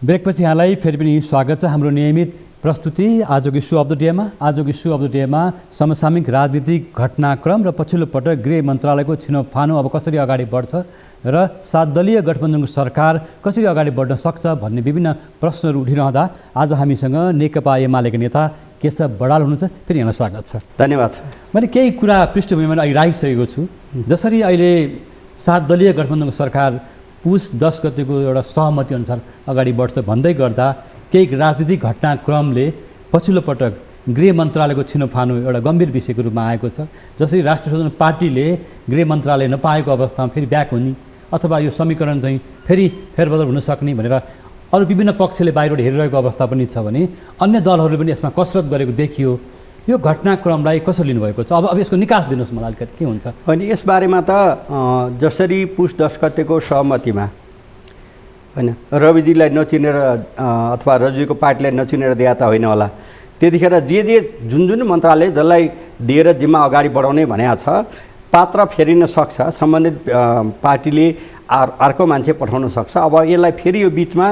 ब्रेकपछि यहाँलाई फेरि पनि स्वागत छ हाम्रो नियमित प्रस्तुति आजको इस्यु अफ द डेमा। आजको इस्यु अफ द डेमा समसामयिक राजनीतिक घटनाक्रम र पछिल्लो पटक गृह मन्त्रालयको छिनोफानो अब कसरी अगाडि बढ्छ र 7 दलीय गठबन्धनको सरकार कसरी अगाडि बढ्न सक्छ भन्ने विभिन्न प्रश्नहरू उठिरहँदा आज हामीसँग नेकपा एमालेका नेता केशव बडाल हुनुहुन्छ। फेरि यहाँलाई स्वागत छ। धन्यवाद। मैले केही कुरा पृष्ठभूमिमा अहिले राखिसकेको छु। जसरी अहिले 7 दलीय गठबन्धनको सरकार पुस 10 गतेको एउटा सहमति अनुसार अगाडि बढ्छ भन्दै गर्दा केही राजनीतिक घटनाक्रमले पछिल्लो पटक गृह मन्त्रालयको छिनोफानो एउटा गम्भीर विषयको रूपमा आएको छ। जसरी राष्ट्रिय स्वतन्त्र पार्टीले गृह मन्त्रालय नपाएको अवस्थामा फेरि ब्याक हुने अथवा यो समीकरण चाहिँ फेरि फेरबदल हुन सक्ने भनेर अरू विभिन्न पक्षले बाहिरबाट हेरिरहेको अवस्था पनि छ भने अन्य दलहरूले पनि यसमा कसरत गरेको देखियो। यो घटनाक्रमलाई कसरी लिनुभएको छ? अब यसको निकास दिनुहोस् मलाई अलिकति के हुन्छ? अनि यसबारेमा त जसरी पुस 10 गतेको सहमतिमा हैन रविजीलाई नचिनेर अथवा रविजीको पार्टीलाई नचिनेर दिए त होइन होला। त्यतिखेर जे जुन मन्त्रालय जसलाई दिएर जिम्मा अगाडि बढाउने भनेको छ पात्र फेरिन सक्छ, सम्बन्धित पार्टीले अर्को मान्छे पठाउन सक्छ। अब यसलाई फेरि यो बिचमा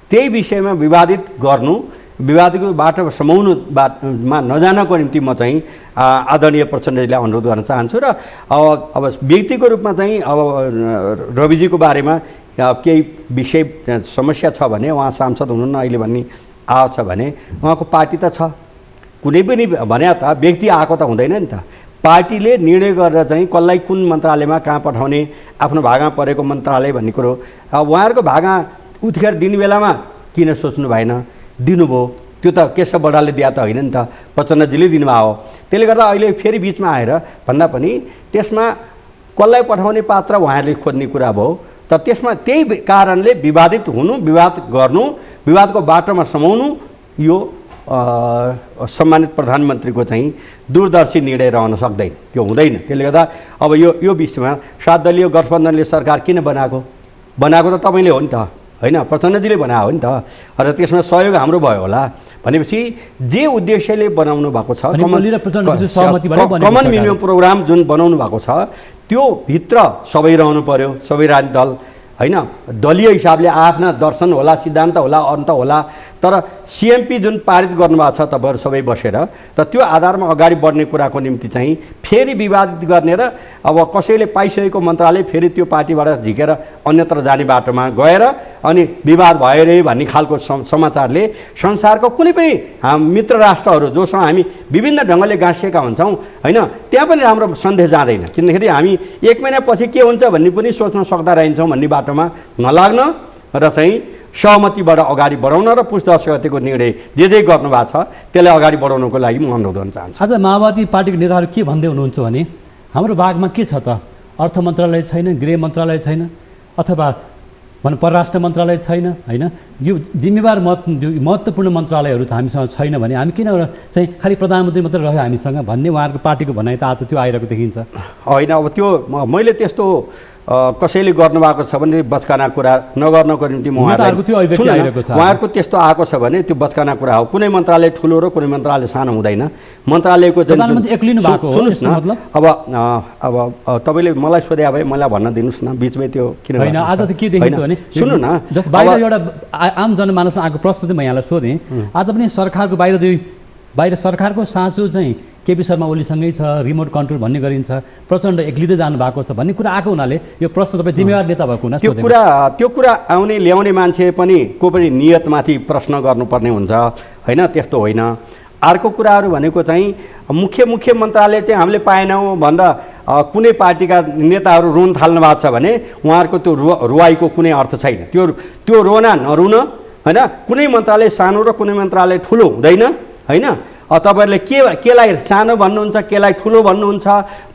त्यही विषयमा विवादित गर्नु, विवादको बाटो समाउनुमा नजानको निम्ति म चाहिँ आदरणीय प्रचण्डजीलाई अनुरोध गर्न चाहन्छु। र अब व्यक्तिको रूपमा चाहिँ अब रविजीको बारेमा केही विषय समस्या छ भने उहाँ सांसद हुनुहुन्न अहिले भन्ने आएको छ भने उहाँको पार्टी त छ, कुनै पनि भने त व्यक्ति आएको त हुँदैन नि त। पार्टीले निर्णय गरेर चाहिँ कसलाई कुन मन्त्रालयमा कहाँ पठाउने, आफ्नो भागमा परेको मन्त्रालय भन्ने कुरो अब उहाँहरूको भागमा उतिखेर दिने बेलामा किन सोच्नु भएन? दिनुभयो, त्यो त केशव बडालले दिए त होइन नि त, प्रचण्डजीले दिनुभयो। त्यसले गर्दा अहिले फेरि बिचमा आएर भन्दा पनि त्यसमा कसलाई पठाउने पात्र उहाँहरूले खोज्ने कुरा भयो। त त्यसमा त्यही कारणले विवादित हुनु, विवाद गर्नु, विवादको बाटोमा समाउनु यो सम्मानित प्रधानमन्त्रीको चाहिँ दूरदर्शी निर्णय रहन सक्दैन, त्यो हुँदैन। त्यसले गर्दा अब यो विषयमा 7 दलीय गठबन्धनले सरकार किन बनाएको त तपाईँले हो नि त, होइन प्रचण्डजीले बनायो हो नि त। र त्यसमा सहयोग हाम्रो भयो होला भनेपछि जे उद्देश्यले बनाउनु भएको छ कमन मिनिमम प्रोग्राम जुन बनाउनु भएको छ त्यो भित्र सबै रहनु पर्यो, सबै राजनीतिक दल होइन। दलीय हिसाबले आफ्ना दर्शन होला, सिद्धान्त होला, अन्त होला, तर सिएमपी जुन पारित गर्नुभएको छ तपाईँहरू सबै बसेर र त्यो आधारमा अगाडि बढ्ने कुराको निम्ति चाहिँ फेरि विवादित गर्ने र अब कसैले पाइसकेको मन्त्रालय फेरि त्यो पार्टीबाट झिकेर अन्यत्र जाने बाटोमा गएर अनि विवाद भयो रे भन्ने खालको समाचारले संसारको कुनै पनि मित्र राष्ट्रहरू जोसँग हामी विभिन्न ढङ्गले गाँसिएका हुन्छौँ होइन, त्यहाँ पनि राम्रो सन्देश जाँदैन। किनखेरि हामी 1 महिनापछि के हुन्छ भन्ने पनि सोच्न सक्दा रहन्छौँ भन्ने बाटोमा नलाग्न र चाहिँ सहमतिबाट अगाडि बढाउन र पुस 10 गतेको निर्णय जे गर्नुभएको छ त्यसलाई अगाडि बढाउनको लागि म अनुरोध गर्न चाहन्छु। आज माओवादी पार्टीको नेताहरू के भन्दै हुनुहुन्छ भने हाम्रो भागमा के छ त, अर्थ मन्त्रालय छैन, गृह मन्त्रालय छैन, अथवा भनौँ परराष्ट्र मन्त्रालय छैन, होइन यो जिम्मेवार महत्त्वपूर्ण मन्त्रालयहरू त हामीसँग छैन भने हामी किन चाहिँ खालि प्रधानमन्त्री मात्रै रह्यो हामीसँग भन्ने उहाँहरूको पार्टीको भनाइ त आज त्यो आइरहेको देखिन्छ। होइन, अब त्यो मैले त्यस्तो कसैले गर्नुभएको छ भने बचकाना कुरा नगर्नको निम्ति उहाँहरूको त्यस्तो आएको छ भने त्यो बचकाना कुरा हो। कुनै मन्त्रालय ठुलो र कुनै मन्त्रालय सानो हुँदैन। मन्त्रालयको सुन्नुहोस् न, अब तपाईँले मलाई सोधे भए मलाई भन्न दिनुहोस् न बिचमै त्यो किन आज त के देखिन्छ भने सुन्नु न, बाहिर एउटा आम जनमानसमा आएको प्रश्न चाहिँ म यहाँलाई सोधेँ। आज पनि सरकारको बाहिर सरकारको साँचो चाहिँ केपी शर्मा ओलीसँगै छ, रिमोट कन्ट्रोल भन्ने गरिन्छ, प्रचण्ड एक्लिँदै जानु भएको छ भन्ने कुरा आएको हुनाले यो प्रश्न तपाईँ जिम्मेवार नेता भएको हुना त्यो कुरा आउने ल्याउने मान्छे पनि को पनि नियतमाथि प्रश्न गर्नुपर्ने हुन्छ होइन, त्यस्तो होइन। अर्को कुराहरू भनेको चाहिँ मुख्य मन्त्रालय चाहिँ हामीले पाएनौँ भनेर कुनै पार्टीका नेताहरू रोन थाल्नु भएको छ भने उहाँहरूको त्यो रुवाईको कुनै अर्थ छैन। त्यो रोना नरुन होइन। कुनै मन्त्रालय सानो र कुनै मन्त्रालय ठुलो हुँदैन होइन। तपाईँहरूले केलाई सानो भन्नुहुन्छ, केलाई ठुलो भन्नुहुन्छ।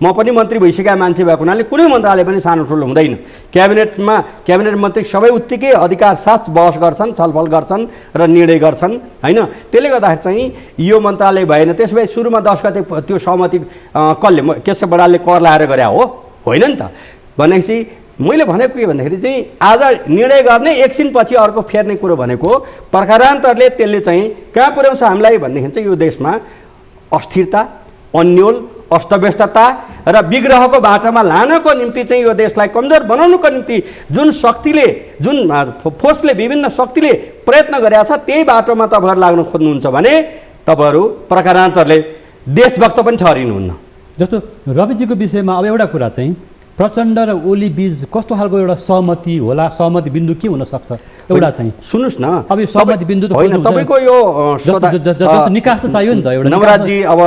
म पनि मन्त्री भइसकेका मान्छे भएको हुनाले कुनै मन्त्रालय पनि सानो ठुलो हुँदैन। क्याबिनेट मन्त्री सबै उत्तिकै अधिकार साथ बहस गर्छन्, छलफल गर्छन् र निर्णय गर्छन् होइन। त्यसले गर्दाखेरि चाहिँ यो मन्त्रालय भएन। त्यसो भए सुरुमा 10 गते त्यो सहमति कसले केशव बडालले कर लाएर गरे हो? होइन नि त। भनेपछि मैले भनेको के भन्दाखेरि चाहिँ आज निर्णय गर्ने एकछिनपछि अर्को फेर्ने कुरो भनेको प्रकारान्तरले त्यसले चाहिँ कहाँ पुर्याउँछ हामीलाई भन्देखि चाहिँ यो देशमा अस्थिरता, अन्यल, अस्तव्यस्तता र विग्रहको बाटोमा लानको निम्ति चाहिँ यो देशलाई कमजोर बनाउनुको निम्ति जुन शक्तिले जुन फोर्सले विभिन्न शक्तिले प्रयत्न गरेका छ त्यही बाटोमा तपाईँहरू लाग्न खोज्नुहुन्छ भने तपाईँहरू प्रकारान्तरले देशभक्त पनि ठहरिनुहुन्न। जस्तो रविजीको विषयमा अब एउटा कुरा चाहिँ प्रचण्ड र ओली बीच कस्तो खालको एउटा सहमति होला, सहमति बिन्दु के हुन सक्छ एउटा चाहिँ सुन्नुहोस् न। अब यो सहमति बिन्दु त होइन, तपाईँको यो जस्तो निकास त चाहियो नि त एउटा नवराजी। अब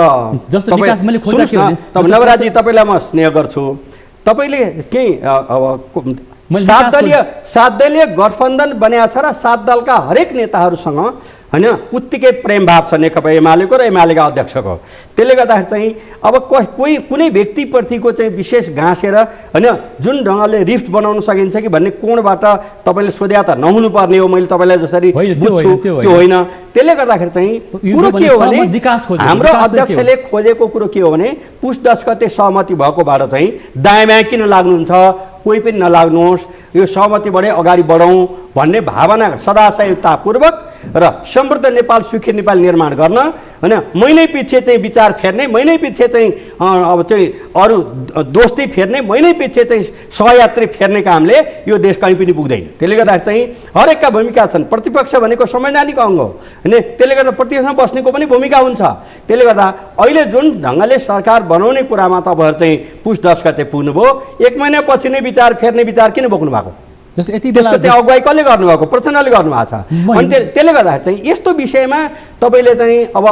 जस्तो निकास मैले खोजेको सुन्नुहोस् न, नवराजी तपाईँलाई म स्नेह गर्छु। तपाईँले केही अब 7 दलीय गठबन्धन बनाएको छ र 7 दलका हरेक नेताहरूसँग होइन उत्तिकै प्रेम भाव छ नेकपा एमालेको र एमालेका अध्यक्षको। त्यसले गर्दाखेरि चाहिँ अब कुनै व्यक्तिप्रतिको चाहिँ विशेष घाँसेर होइन जुन ढङ्गले रिफ्ट बनाउन सकिन्छ कि भन्ने कोणबाट तपाईँले सोध्या त नहुनुपर्ने हो। मैले तपाईँलाई जसरी बुझ्छु त्यो होइन। त्यसले गर्दाखेरि चाहिँ कुरो के हो भने हाम्रो अध्यक्षले खोजेको कुरो के हो भने पुस 10 गते सहमति भएकोबाट चाहिँ दायाँ बायाँ किन लाग्नुहुन्छ, कोही पनि नलाग्नुहोस्, यो सहमतिबाटै अगाडि बढौँ भन्ने भावना सदाशयतापूर्वक र समृद्ध नेपाल सुखी नेपाल निर्माण गर्न होइन महिनै पछि चाहिँ विचार फेर्ने, महिनै पछि चाहिँ अब चाहिँ अरू दोस्ती फेर्ने, महिनै पछि चाहिँ सहयात्री फेर्ने कामले यो देश कहीँ पनि पुग्दैन। त्यसले गर्दाखेरि चाहिँ हरेकका भूमिका छन्। प्रतिपक्ष भनेको संवैधानिक अङ्ग हो होइन, त्यसले गर्दा प्रतिपक्षमा बस्नेको पनि भूमिका हुन्छ। त्यसले गर्दा अहिले जुन ढङ्गले सरकार बनाउने कुरामा तपाईँहरू चाहिँ पुस 10 गते पुग्नुभयो, 1 महिनापछि नै विचार फेर्ने विचार किन बोक्नु भएको? त्यसको चाहिँ अगुवाई कसले गर्नुभएको? प्रचण्डले गर्नुभएको छ। अनि त्यसले गर्दाखेरि चाहिँ यस्तो विषयमा तपाईँले चाहिँ अब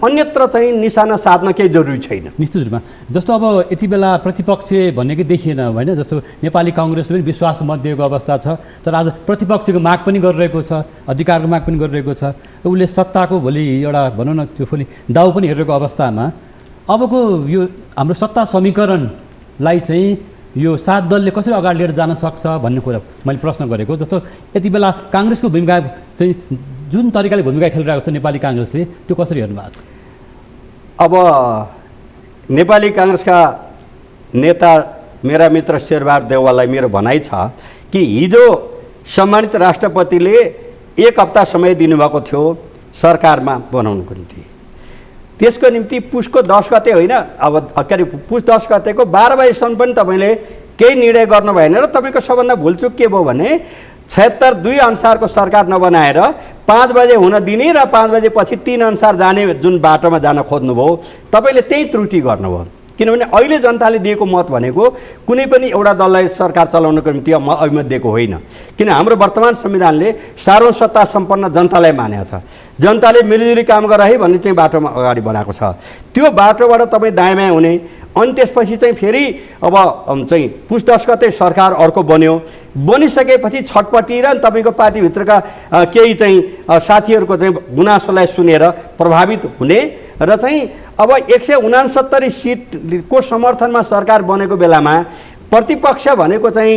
अन्यत्र चाहिँ निशाना साध्न केही जरुरी छैन निश्चित रूपमा। जस्तो अब यति बेला प्रतिपक्ष भनेकै देखिएन होइन, जस्तो नेपाली काङ्ग्रेसले पनि विश्वास मत दिएको अवस्था छ, तर आज प्रतिपक्षको माग पनि गरिरहेको छ, अधिकारको माग पनि गरिरहेको छ। उसले सत्ताको भोलि एउटा भनौँ न त्यो भोलि दाउ पनि हेरेको अवस्थामा अबको यो हाम्रो सत्ता समीकरणलाई चाहिँ यो 7 दलले कसरी अगाडि लिएर जान सक्छ भन्ने कुरा मैले प्रश्न गरेको। जस्तो यति बेला काङ्ग्रेसको भूमिका चाहिँ जुन तरिकाले भूमिका खेलिरहेको छ नेपाली काङ्ग्रेसले त्यो कसरी हेर्नु भएको छ? अब नेपाली काङ्ग्रेसका नेता मेरा मित्र शेरबहादुर देउवालाई मेरो भनाइ छ कि हिजो सम्मानित राष्ट्रपतिले 1 हप्ता समय दिनुभएको थियो सरकारमा बनाउनुको निम्ति। त्यसको निम्ति पुसको 10 गते होइन, अब के अरे पुस 10 गतेको 12 बजेसम्म पनि तपाईँले केही निर्णय गर्नु भएन र तपाईँको सबभन्दा भुलचुक के भयो भने 76(2) अनुसारको सरकार नबनाएर 5 बजे हुन दिने र 5 बजेपछि 3 अनुसार जाने जुन बाटोमा जान खोज्नुभयो, तपाईँले त्यही त्रुटि गर्नुभयो। किनभने अहिले जनताले दिएको मत भनेको कुनै पनि एउटा दललाई सरकार चलाउनको निम्ति अभिमत दिएको होइन। किन हाम्रो वर्तमान संविधानले सार्वजनिक सत्ता सम्पन्न जनतालाई मानेको छ। जनताले मिलिजुली काम गर है भन्ने चाहिँ बाटोमा अगाडि बढाएको छ। त्यो बाटोबाट तपाईँ दायाँ बायाँ हुने, अनि त्यसपछि चाहिँ फेरि अब चाहिँ पुस 10 गते सरकार अर्को बन्यो, बनिसकेपछि छटपटी र तपाईँको पार्टीभित्रका केही चाहिँ साथीहरूको चाहिँ गुनासोलाई सुनेर प्रभावित हुने र चाहिँ अब 169 सिटको समर्थनमा सरकार बनेको बेलामा प्रतिपक्ष भनेको चाहिँ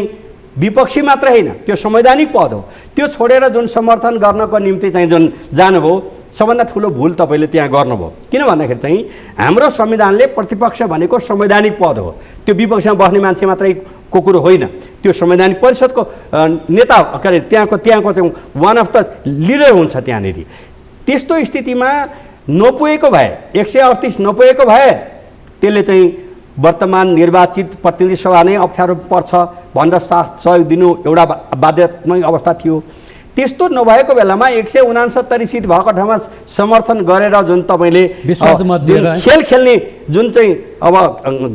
विपक्षी मात्र होइन, त्यो संवैधानिक पद हो। त्यो छोडेर जुन समर्थन गर्नको निम्ति चाहिँ जुन जानुभयो सबभन्दा ठुलो भुल तपाईँले त्यहाँ गर्नुभयो। किन भन्दाखेरि चाहिँ हाम्रो संविधानले प्रतिपक्ष भनेको संवैधानिक पद हो, त्यो विपक्षमा बस्ने मान्छे मात्रै को कुरो होइन, त्यो संवैधानिक परिषदको नेता के अरे त्यहाँको चाहिँ वान अफ द लिडर हुन्छ त्यहाँनिर। त्यस्तो स्थितिमा नपुगेको भए 138 नपुगेको भए त्यसले चाहिँ वर्तमान निर्वाचित प्रतिनिधि सभा नै अप्ठ्यारो पर्छ भनेर सहयोग दिनु एउटा बाध्यतात्मक अवस्था थियो। त्यस्तो नभएको बेलामा 169 सिट भएको ठाउँमा समर्थन गरेर जुन तपाईँले खेल खेल्ने जुन चाहिँ अब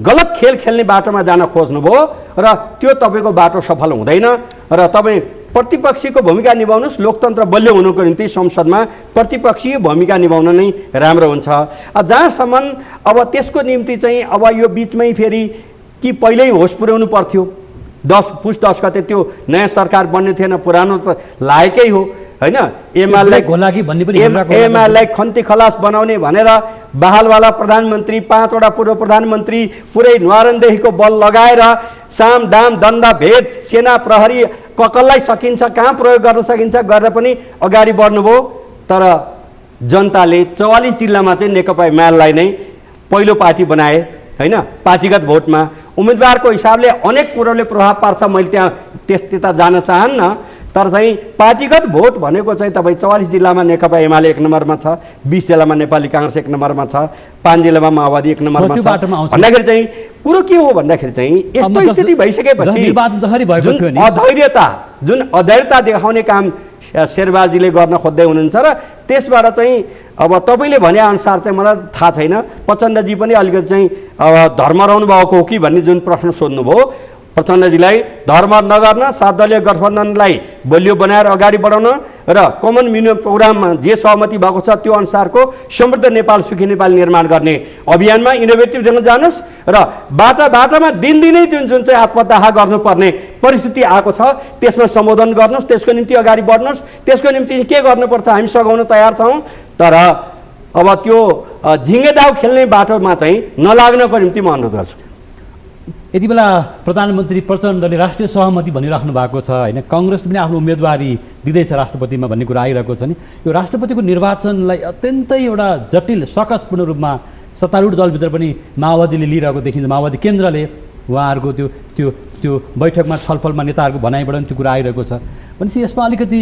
गलत खेल खेल्ने बाटोमा जान खोज्नुभयो र त्यो तपाईँको बाटो सफल हुँदैन र तपाईँ प्रतिपक्षीको भूमिका निभाउनुहोस्। लोकतन्त्र बलियो हुनुको निम्ति संसदमा प्रतिपक्षीय भूमिका निभाउन नै राम्रो हुन्छ। जहाँसम्म अब त्यसको निम्ति चाहिँ अब यो बिचमै फेरि कि पहिल्यै होस पुर्याउनु पर्थ्यो, पुस 10 गते त्यो नयाँ सरकार बन्ने थिएन, पुरानो त लागेकै हो होइन। एमालेलाई खन्ती खलास बनाउने भनेर बहालवाला प्रधानमन्त्री, 5 वटा पूर्व प्रधानमन्त्री, पुरै न्वारनदेखिको बल लगाएर साम दाम दण्ड भेद सेना प्रहरी कसलाई सकिन्छ कहाँ प्रयोग गर्न सकिन्छ गरेर पनि अगाडि बढ्नुभयो। तर जनताले 44 जिल्लामा चाहिँ नेकपा एमालेलाई नै पहिलो पार्टी बनाए होइन। पार्टीगत भोटमा उम्मेदवारको हिसाबले अनेक कुरोले प्रभाव पार्छ, मैले त्यहाँ त्यता जान चाहन्न। तर चाहिँ पार्टीगत भोट भनेको चाहिँ तपाईँ 44 जिल्लामा नेकपा एमाले 1 नम्बरमा छ, 20 जिल्लामा नेपाली काङ्ग्रेस 1 नम्बरमा छ, 5 जिल्लामा माओवादी 1 नम्बरमा छ भन्दाखेरि चाहिँ कुरो के हो भन्दाखेरि चाहिँ यस्तो स्थिति भइसकेपछि जुन अधैर्यता देखाउने काम शेरबहादुरजीले गर्न खोज्दै हुनुहुन्छ र त्यसबाट चाहिँ अब तपाईँले भने अनुसार चाहिँ मलाई थाहा छैन, प्रचण्डजी पनि अलिकति चाहिँ अब धर्म रहनु भएको हो कि भन्ने जुन प्रश्न सोध्नुभयो, प्रचण्डजीलाई धर्म नगर्न, 7 दलीय गठबन्धनलाई बलियो बनाएर अगाडि बढाउन र कमन मिनिमम प्रोग्राममा जे सहमति भएको छ त्यो अनुसारको समृद्ध नेपाल सुखी नेपाल निर्माण गर्ने अभियानमा इनोभेटिभ ढङ्गले जानुहोस् र बाटामा दिनदिनै जुन चाहिँ आत्मदाह गर्नुपर्ने परिस्थिति आएको छ त्यसमा सम्बोधन गर्नुहोस्, त्यसको निम्ति अगाडि बढ्नुहोस्, त्यसको निम्ति के गर्नुपर्छ हामी सघाउन तयार छौँ। तर अब त्यो झिङ्गे दाउ खेल्ने बाटोमा चाहिँ नलाग्नको निम्ति म अनुरोध गर्छु। यति बेला प्रधानमन्त्री प्रचण्डले राष्ट्रिय सहमति भनिराख्नु भएको छ होइन, कङ्ग्रेस पनि आफ्नो उम्मेदवारी दिँदैछ राष्ट्रपतिमा भन्ने कुरा आइरहेको छ नि, यो राष्ट्रपतिको निर्वाचनलाई अत्यन्तै एउटा जटिल सकसपूर्ण रूपमा सत्तारूढ दलभित्र पनि माओवादीले लिइरहेको देखिन्छ। माओवादी केन्द्रले उहाँहरूको त्यो त्यो त्यो बैठकमा छलफलमा नेताहरूको भनाइबाट पनि त्यो कुरा आइरहेको छ भनेपछि यसमा अलिकति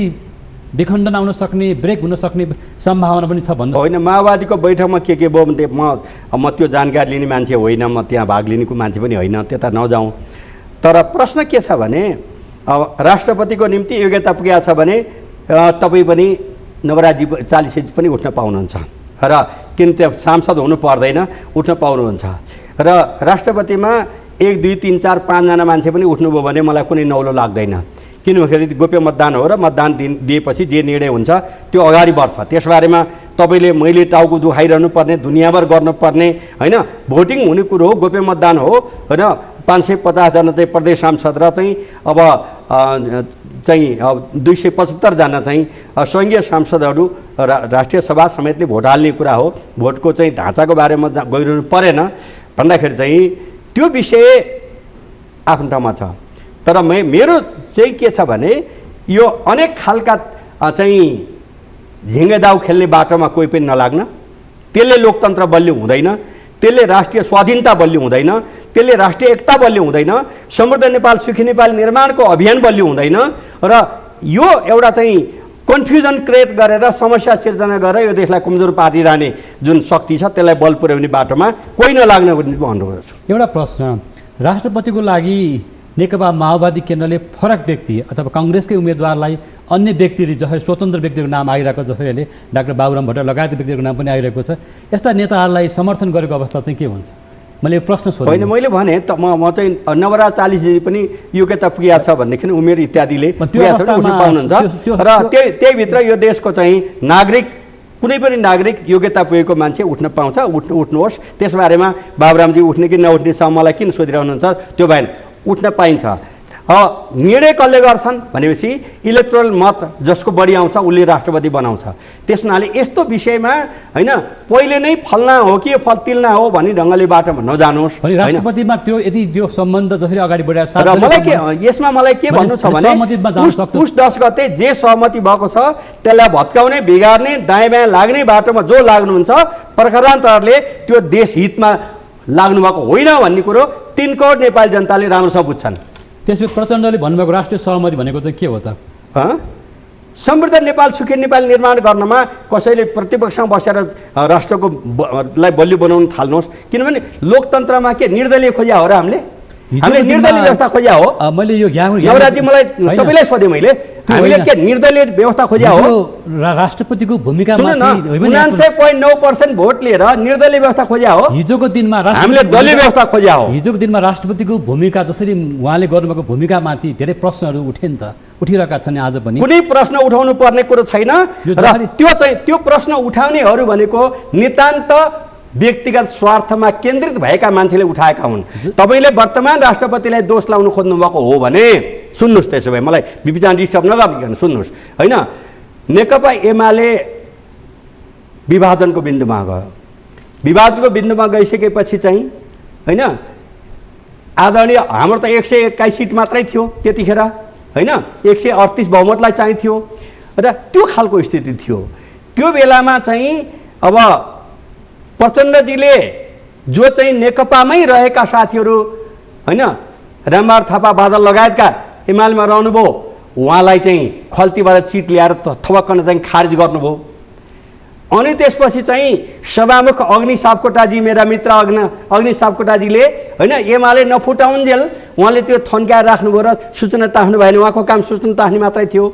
विखण्डन आउन सक्ने, ब्रेक हुन सक्ने सम्भावना पनि छ भन्नु होइन। माओवादीको बैठकमा के भयो भने म त्यो जानकारी लिने मान्छे होइन, म त्यहाँ भाग लिनेको मान्छे पनि होइन, त्यता नजाउँ। तर प्रश्न के छ भने अब राष्ट्रपतिको निम्ति योग्यता पुगेको छ भने तपाईँ पनि नवराजी 40 पनि उठ्न पाउनुहुन्छ र किन त्यहाँ सांसद हुनु पर्दैन, उठ्न पाउनुहुन्छ र राष्ट्रपतिमा 1 2 3 4 5 जना मान्छे पनि उठ्नुभयो भने मलाई कुनै नौलो लाग्दैन, किनभने गोप्य मतदान हो र मतदान दिएपछि जे निर्णय हुन्छ त्यो अगाडि बढ्छ। त्यसबारेमा तपाईँले मैले टाउको दुखाइरहनु पर्ने, दुनियाँभर गर्नुपर्ने होइन, भोटिङ हुने कुरो हो, गोप्य मतदान हो होइन। 550 जना चाहिँ प्रदेश सांसद र चाहिँ अब 275 जना चाहिँ सङ्घीय सांसदहरू राष्ट्रिय सभा समेतले भोट हाल्ने कुरा हो। भोटको चाहिँ ढाँचाको बारेमा गइरहनु परेन भन्दाखेरि चाहिँ त्यो विषय आफ्नो ठाउँमा छ। तर मेरो चाहिँ के छ भने यो अनेक खालका चाहिँ झिङ्गे दाउ खेल्ने बाटोमा कोही पनि नलाग्न, त्यसले लोकतन्त्र बलियो हुँदैन, त्यसले राष्ट्रिय स्वाधीनता बलियो हुँदैन, त्यसले राष्ट्रिय एकता बलियो हुँदैन, समृद्ध नेपाल सुखी नेपाल निर्माणको अभियान बलियो हुँदैन र यो एउटा चाहिँ कन्फ्युजन क्रिएट गरेर समस्या सिर्जना गरेर यो देशलाई कमजोर पारिरहने जुन शक्ति छ त्यसलाई बल पुर्याउने बाटोमा कोही नलाग्न भन्ने भन्नु गर्छु। एउटा प्रश्न, राष्ट्रपतिको लागि नेकपा माओवादी केन्द्रले फरक व्यक्ति अथवा काङ्ग्रेसकै उम्मेदवारलाई अन्य व्यक्तिले जसरी स्वतन्त्र व्यक्तिको नाम आइरहेको, जसरी अहिले डाक्टर बाबुराम भट्टराई लगायत व्यक्तिको नाम पनि आइरहेको छ, यस्ता नेताहरूलाई समर्थन गरेको अवस्था चाहिँ के हुन्छ? मैले प्रश्न सोधेँ होइन, मैले भने त म चाहिँ नवराज 40 पनि योग्यता पुगेको छ भनेदेखि उमेर इत्यादिले पाउनुहुन्छ र त्यहीभित्र यो देशको चाहिँ नागरिक कुनै पनि नागरिक योग्यता पुगेको मान्छे उठ्न पाउँछ, उठ्नुहोस्। त्यसबारेमा बाबुरामजी उठ्ने कि नउठ्ने मलाई किन सोधिरहनुहुन्छ, त्यो भएन, उठ्न पाइन्छ। निर्णय कसले गर्छन् भनेपछि इलेक्ट्रोल मत जसको बढी आउँछ उसले राष्ट्रपति बनाउँछ। त्यस हुनाले यस्तो विषयमा होइन पहिले नै फल्ना हो कि फल्तिल्ना हो भन्ने ढङ्गले बाटोमा नजानुहोस्। राष्ट्रपतिमा त्यो यदि त्यो सम्बन्ध जसरी अगाडि बढाएर यसमा मलाई के भन्नु छ भने पुस 10 गते जे सहमति भएको छ त्यसलाई भत्काउने, बिगार्ने, दायाँ बायाँ लाग्ने बाटोमा जो लाग्नुहुन्छ प्रखरान्तरले त्यो देश हितमा लाग्नु भएको होइन भन्ने कुरो 3 करोड नेपाली जनताले राम्रोसँग बुझ्छन्। त्यसपछि प्रचण्डले भन्नुभएको राष्ट्रिय सहमति भनेको चाहिँ के हो त? समृद्ध नेपाल सुखी नेपाल निर्माण गर्नमा कसैले प्रतिपक्षमा बसेर राष्ट्रको लाई बलियो बनाउन थाल्नुहोस्। किनभने लोकतन्त्रमा के निर्दलीय खोज्या हो र हामीले निर्दलीय व्यवस्था खोज्या हो? मैले यो नवराजी मलाई तपाईँलाई सोधेँ, मैले हामीले के निर्दलीय व्यवस्था खोज्या हो? राष्ट्रपतिको भूमिका 99.9% भोट लिएर निर्दलीय व्यवस्था खोज्या हो? हिजोको दिनमा हामीले दलीय व्यवस्था खोज्या हो? हिजोको दिनमा राष्ट्रपतिको भूमिका जसरी उहाँले गर्नुभएको भूमिकामाथि धेरै प्रश्नहरू उठे नि त, उठिरहेका छन् आज पनि। कुनै प्रश्न उठाउनु पर्ने कुरो छैन र त्यो प्रश्न उठाउनेहरू भनेको नितान्त व्यक्तिगत स्वार्थमा केन्द्रित भएका मान्छेले उठाएका हुन्। तपाईँले वर्तमान राष्ट्रपतिलाई दोष लाउनु खोज्नु भएको हो भने सुन्नुहोस्, त्यसो भए मलाई विचार डिस्टर्ब नगरिकन सुन्नुहोस् होइन। नेकपा एमाले विभाजनको बिन्दुमा गयो, विभाजनको बिन्दुमा गइसकेपछि चाहिँ होइन आदरणीय हाम्रो त 121 सिट मात्रै थियो त्यतिखेर होइन, 138 बहुमतलाई चाहिँ थियो र त्यो खालको स्थिति थियो। त्यो बेलामा चाहिँ अब प्रचण्डजीले जो चाहिँ नेकपामै रहेका साथीहरू होइन रामबहादुर थापा बादल लगायतका एमालेमा रहनुभयो उहाँलाई चाहिँ खल्तीबाट चिट ल्याएर थपक्कन चाहिँ खारिज गर्नुभयो। अनि त्यसपछि चाहिँ सभामुख अग्नि सापकोटाजी, मेरा मित्र अग्नि सापकोटाजीले होइन एमाले नफुटाउन्जेल उहाँले त्यो थन्काएर राख्नुभयो र सूचना टाँस्नु भएन। उहाँको काम सूचना टाँस्ने मात्रै थियो।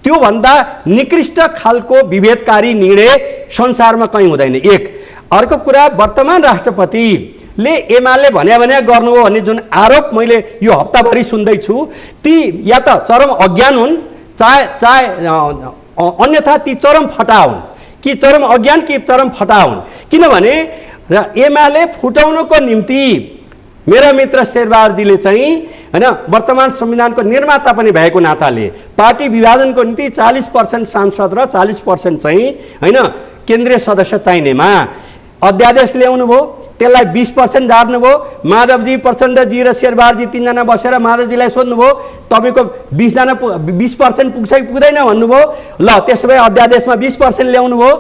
त्योभन्दा निकृष्ट खालको विभेदकारी निर्णय संसारमा कहीँ हुँदैन। एक अर्को कुरा, वर्तमान राष्ट्रपतिले एमाले भने गर्नुभयो भन्ने जुन आरोप मैले यो हप्ताभरि सुन्दैछु, ती या त चरम अज्ञान हुन्, चाहे अन्यथा ती चरम फटा हुन्, कि चरम अज्ञान कि चरम फटा हुन्। किनभने एमाले फुटाउनको निम्ति मेरा मित्र शेरबहादुरजीले चाहिँ होइन वर्तमान संविधानको निर्माता पनि भएको नाताले पार्टी विभाजनको निम्ति 40% सांसद र 40% चाहिँ होइन केन्द्रीय सदस्य चाहिनेमा अध्यादेश ल्याउनु भयो। त्यसलाई 20% झार्नुभयो। माधवजी, प्रचण्डजी र शेरबहादुरजी तीनजना बसेर माधवजीलाई सोध्नुभयो, तपाईँको 20% पुग्छ कि पुग्दैन भन्नुभयो। ल त्यसो भए अध्यादेशमा 20% ल्याउनु भयो।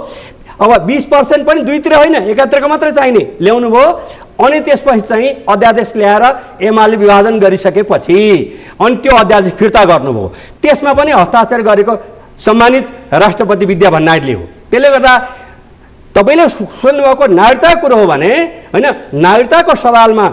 अब 20% पनि दुईतिर होइन, एकातिरको मात्रै चाहिने ल्याउनु भयो। अनि त्यसपछि चाहिँ अध्यादेश ल्याएर एमाले विभाजन गरिसकेपछि अनि त्यो अध्यादेश फिर्ता गर्नुभयो। त्यसमा पनि हस्ताक्षर गरेको सम्मानित राष्ट्रपति विद्या भण्डारीले हो। त्यसले गर्दा तपाईँले सोध्नुभएको नागरिकताको कुरो हो भने होइन, नागरिकताको सवालमा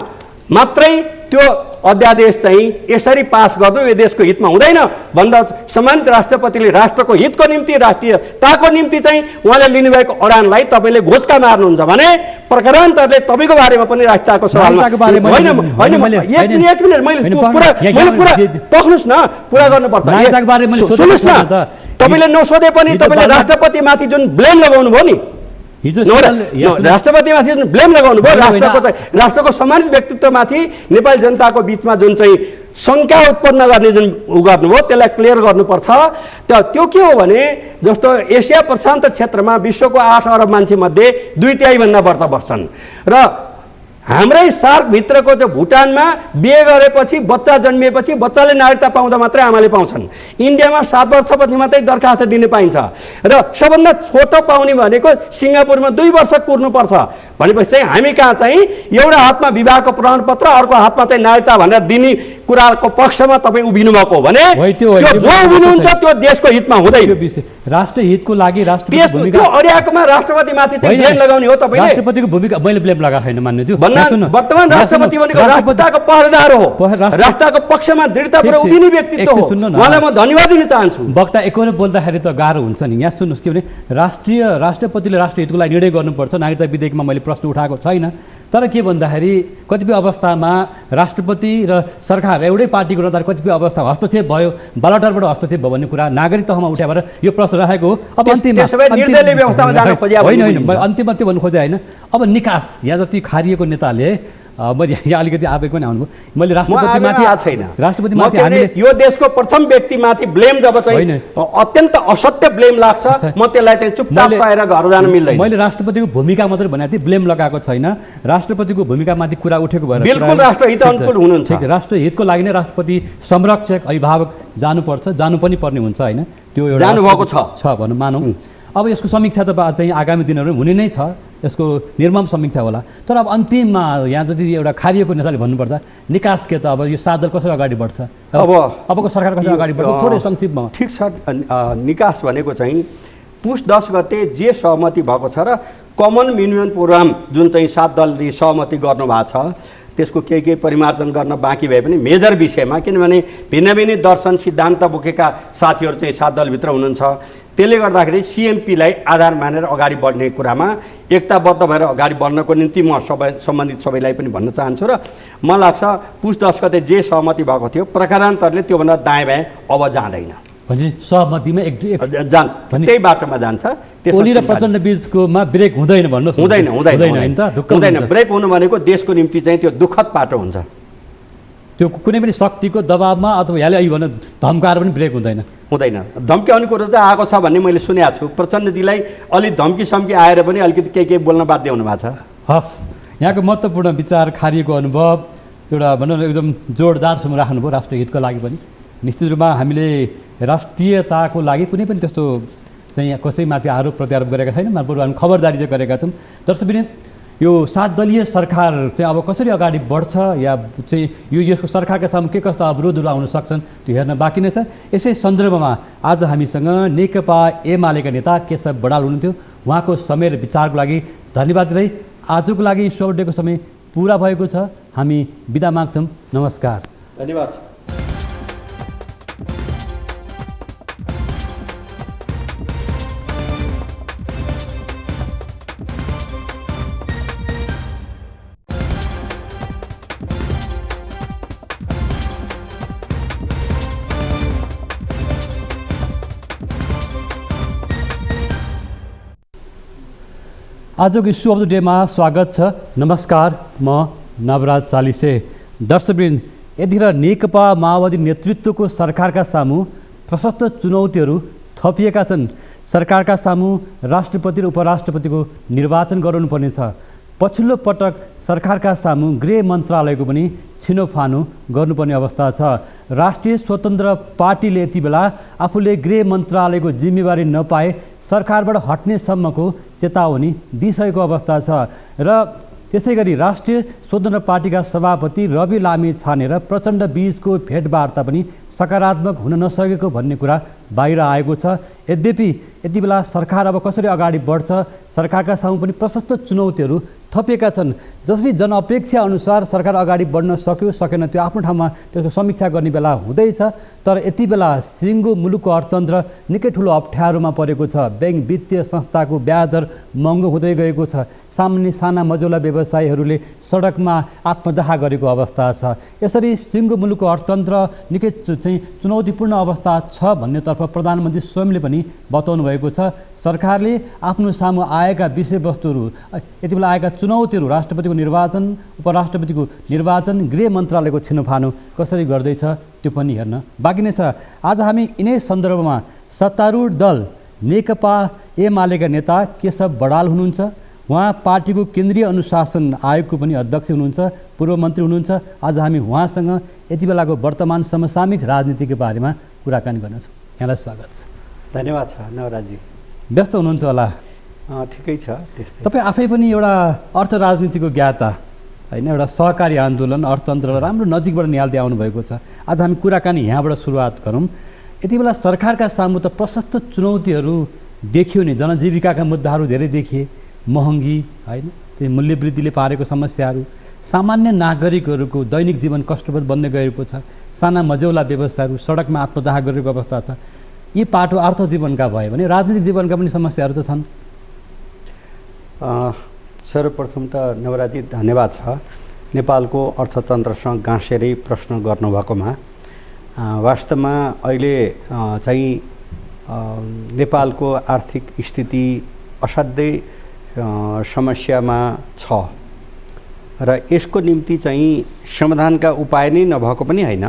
मात्रै त्यो अध्यादेश चाहिँ यसरी पास गर्नु यो देशको हितमा हुँदैन भन्दा सम्मानित राष्ट्रपतिले राष्ट्रको हितको निम्ति, राष्ट्रियताको निम्ति चाहिँ उहाँले लिनुभएको अडानलाई तपाईँले घोषका मार्नुहुन्छ भने प्रकारान्तरले तपाईँको बारेमा पनि राष्ट्रियताको सवालमा होइन एक मिनट मैले पुरा पख्नुहोस् न, पुरा गर्नुपर्छ। सुन्नुहोस् न, तपाईँले नसोधे पनि तपाईँले राष्ट्रपतिमाथि जुन ब्लेम लगाउनु भयो नि, राष्ट्रपतिमाथि जुन ब्लेम लगाउनु भयो, राष्ट्रको सम्मानित व्यक्तित्वमाथि नेपाली जनताको बिचमा जुन चाहिँ शङ्का उत्पन्न गर्ने जुन गर्नुभयो त्यसलाई क्लियर गर्नुपर्छ। त्यो के हो भने जस्तो एसिया प्रशान्त क्षेत्रमा विश्वको 8 अरब मान्छे मध्ये 2/3 बढ्ता बस्छन् र हाम्रै सार्कभित्रको त्यो भुटानमा बिहे गरेपछि बच्चा जन्मिएपछि बच्चाले नागरिकता पाउँदा मात्रै आमाले पाउँछन्। इन्डियामा 7 वर्षपछि मात्रै दरखास्त दिने पाइन्छ र सबभन्दा छोटो पाउने भनेको सिङ्गापुरमा 2 वर्ष कुर्नुपर्छ। भनेपछि चाहिँ हामी कहाँ चाहिँ एउटा हातमा विवाहको प्रमाणपत्र, अर्को हातमा चाहिँ नागरिकता भनेर दिने कुराको पक्षमा तपाईँ उभिनु भएको हो भने जो उभिनुहुन्छ त्यो देशको हितमा हुँदैन। राष्ट्रिय हितको लागि त्यो अड्याएकोमा राष्ट्रपतिमाथि चाहिँ ब्लेम लगाउने हो तपाईँले। राष्ट्रपतिको भूमिका मैले ब्लेम लगाएको छैन मान्नु त्यो। वर्तमान राष्ट्रपति भनेको राष्ट्रताको पहरेदार हो, राष्ट्रको पक्षमा दृढतापूर्वक उभिने व्यक्तित्व हो। उहाँलाई म धन्यवाद दिन चाहन्छु। वक्ता एकैले बोल्दाखेरि त गाह्रो हुन्छ नि। यहाँ सुन्नुहोस् के भने राष्ट्रपतिले राष्ट्रिय हितको लागि निर्णय गर्नुपर्छ। नागरिकता विधेयकमा मैले प्रश्न उठाएको छैन, तर के भन्दाखेरि कतिपय अवस्थामा राष्ट्रपति र सरकार एउटै पार्टीको रहँदा कतिपय अवस्था हस्तक्षेप भयो, बालटारबाट हस्तक्षेप भयो भन्ने कुरा नागरिक तहमा उठाएर यो प्रश्न राखेको हो। अब अन्तिममा अन्तिममा त्यो भन्नु खोजे होइन। अब निकास यहाँ जति खारिएको नेताले मैले यहाँ अलिकति आवेग पनि आउनुभयो। मैले राष्ट्रपतिमाथि हामीले यो देशको प्रथम व्यक्तिमाथि ब्लेम जब चाहिँ अत्यन्त असत्य ब्लेम लाग्छ म त्यसलाई चाहिँ चुपचाप सहेर घर जान मिल्दैन। मैले राष्ट्रपतिको भूमिका मात्रै भनेको थिएँ, ब्लेम लगाएको छैन। राष्ट्रपतिको भूमिकामाथि कुरा उठेको भएर बिल्कुल राष्ट्रहित अनुकूल हुनुहुन्छ। राष्ट्र हितको लागि नै राष्ट्रपति संरक्षक अभिभावक जानुपर्छ, जानु पनि पर्ने हुन्छ होइन। त्यो एउटा जानुभएको छ भनौँ मानौँ। अब यसको समीक्षा त चाहिँ आगामी दिनहरू हुने नै छ, यसको निर्मम समीक्षा होला। तर अब अन्तिममा यहाँ जति एउटा खारिएको नेताले भन्नुपर्दा निकास के त अब यो 7 दल कसरी अगाडि बढ्छ, अबको सरकार कसरी अगाडि बढ्छ थोरै संक्षिप्तमा। ठिक छ, निकास भनेको चाहिँ पुस 10 गते जे सहमति भएको छ र कमन मिनिमम प्रोग्राम जुन चाहिँ 7 दलले सहमति गर्नुभएको छ त्यसको केही परिमार्जन गर्न बाँकी भए पनि मेजर विषयमा, किनभने भिन्न भिन्न दर्शन सिद्धान्त बोकेका साथीहरू चाहिँ 7 दलभित्र हुनुहुन्छ। त्यसले गर्दाखेरि सिएमपीलाई आधार मानेर अगाडि बढ्ने कुरामा एकताबद्ध भएर अगाडि बढ्नको निम्ति म सम्बन्धित सबैलाई पनि भन्न चाहन्छु र मलाई लाग्छ पुस 10 गते जे सहमति भएको थियो प्रकारान्तरले त्योभन्दा दायाँ बायाँ अब जाँदैन। सहमतिमा जान्छ, त्यही बाटोमा जान्छ। ओली र प्रचण्ड बीचकोमा ब्रेक हुँदैन भन्नुहोस्। हुँदैन। ब्रेक हुनु भनेको देशको निम्ति चाहिँ त्यो दुःखद बाटो हुन्छ। त्यो कुनै पनि शक्तिको दबावमा अथवा यहाँले अहिले भन्न धम्काएर पनि ब्रेक हुँदैन। धम्क्याउने कुरो चाहिँ आएको छ भन्ने मैले सुनेको छु। प्रचण्डजीलाई अलि धम्की सम्की आएर पनि अलिकति केही बोल्न बाध्य हुनुभएको छ। हस्, यहाँको महत्त्वपूर्ण विचार, खारिएको अनुभव एउटा भनौँ न एकदम जोडदारसँग राख्नुभयो राष्ट्रिय हितको लागि पनि। निश्चित रूपमा हामीले राष्ट्रियताको लागि कुनै पनि त्यस्तो चाहिँ कसैमाथि आरोप प्रत्यारोप गरेका छैनौँ, बरु हामी खबरदारी चाहिँ गरेका छौँ। दर्शकवृन्द, यो 7 दलीय सरकार चाहिँ अब कसरी अगाडि बढ्छ या चाहिँ यसको सरकारका सामु के कस्ता अवरोधहरू आउन सक्छन् त्यो हेर्न बाँकी नै छ। यसै सन्दर्भमा आज हामीसँग नेकपा एमालेका नेता केशव बडाल हुनुहुन्थ्यो। उहाँको समय र विचारको लागि धन्यवाद दिँदै आजको लागि स्वर डेको समय पुरा भएको छ। हामी बिदा माग्छौँ। नमस्कार। धन्यवाद। आजको इस्यु अफ द डेमा स्वागत छ। नमस्कार, म नवराज चालिसे। दर्शकवृन्द, यतिखेर नेकपा माओवादी नेतृत्वको सरकारका सामु प्रशस्त चुनौतीहरू थपिएका छन्। सरकारका सामु राष्ट्रपति र उपराष्ट्रपतिको निर्वाचन गराउनुपर्नेछ। पछिल्लो पटक सरकारका सामु गृह मन्त्रालयको पनि छिनोफानो गर्नुपर्ने अवस्था छ। राष्ट्रिय स्वतन्त्र पार्टीले यति बेला आफूले गृह मन्त्रालयको जिम्मेवारी नपाए सरकारबाट हट्नेसम्मको चेतावनी दिइसकेको अवस्था छ र त्यसै गरी राष्ट्रिय स्वतन्त्र पार्टीका सभापति रवि लामी छाने र प्रचण्ड बीचको भेटवार्ता पनि सकारात्मक हुन नसकेको भन्ने कुरा बाहिर आएको छ। यद्यपि यति बेला सरकार अब कसरी अगाडि बढ्छ, सरकारका सामु पनि प्रशस्त चुनौतीहरू थपिएका छन्। जसरी जनअपेक्षा अनुसार सरकार अगाडि बढ्न सक्यो सकेन त्यो आफ्नो ठाउँमा त्यसको समीक्षा गर्ने बेला हुँदैछ। तर यति बेला सिङ्गो मुलुकको अर्थतन्त्र निकै ठुलो अप्ठ्यारोमा परेको छ। ब्याङ्क वित्तीय संस्थाको ब्याज दर महँगो हुँदै गएको छ। सामान्य साना मझौला व्यवसायीहरूले सडकमा आत्मदाह गरेको अवस्था छ। यसरी सिङ्गो मुलुकको अर्थतन्त्र निकै चाहिँ चुनौतीपूर्ण अवस्था छ भन्नेतर्फ प्रधानमन्त्री स्वयंले पनि बताउनु भएको छ। सरकारले आफ्नो सामु आएका विषयवस्तुहरू, यति बेला आएका चुनौतीहरू, राष्ट्रपतिको निर्वाचन, उपराष्ट्रपतिको निर्वाचन, गृह मन्त्रालयको छिनोफानो कसरी गर्दैछ त्यो पनि हेर्न बाँकी नै छ। आज हामी यिनै सन्दर्भमा सत्तारूढ दल नेकपा एमालेका नेता केशव बडाल हुनुहुन्छ। उहाँ पार्टीको केन्द्रीय अनुशासन आयोगको पनि अध्यक्ष हुनुहुन्छ, पूर्व मन्त्री हुनुहुन्छ। आज हामी उहाँसँग यति बेलाको वर्तमान समसामयिक राजनीतिको बारेमा कुराकानी गर्नेछौँ। यहाँलाई स्वागत छ। धन्यवाद छ नवराजी। व्यस्त हुनुहुन्छ होला? ठिकै छ। त्यस्तै तपाईँ आफै पनि एउटा अर्थ राजनीतिको ज्ञाता होइन, एउटा सहकारी आन्दोलन अर्थतन्त्रलाई राम्रो नजिकबाट निहाल्दै आउनुभएको छ। आज हामी कुराकानी यहाँबाट सुरुवात गरौँ। यति बेला सरकारका सामु त प्रशस्त चुनौतीहरू देखियो नि। जनजीविकाका मुद्दाहरू धेरै देखिए, महँगी होइन, त्यो मूल्यवृद्धिले पारेको समस्याहरू, सामान्य नागरिकहरूको दैनिक जीवन कष्टप्रद बन्दै गएको छ। साना मझौला व्यवसायहरू सडकमा आत्मदाह गरेको अवस्था छ। यी पाटो अर्थ जीवनका भयो भने राजनीतिक जीवनका पनि समस्याहरू त छन्। सर्वप्रथम त नवराजी धन्यवाद छ नेपालको अर्थतन्त्रसँग गाँसेरै प्रश्न गर्नुभएकोमा। वास्तवमा अहिले चाहिँ नेपालको आर्थिक स्थिति असाध्यै समस्यामा छ र यसको निम्ति चाहिँ समाधानका उपाय नै नभएको पनि होइन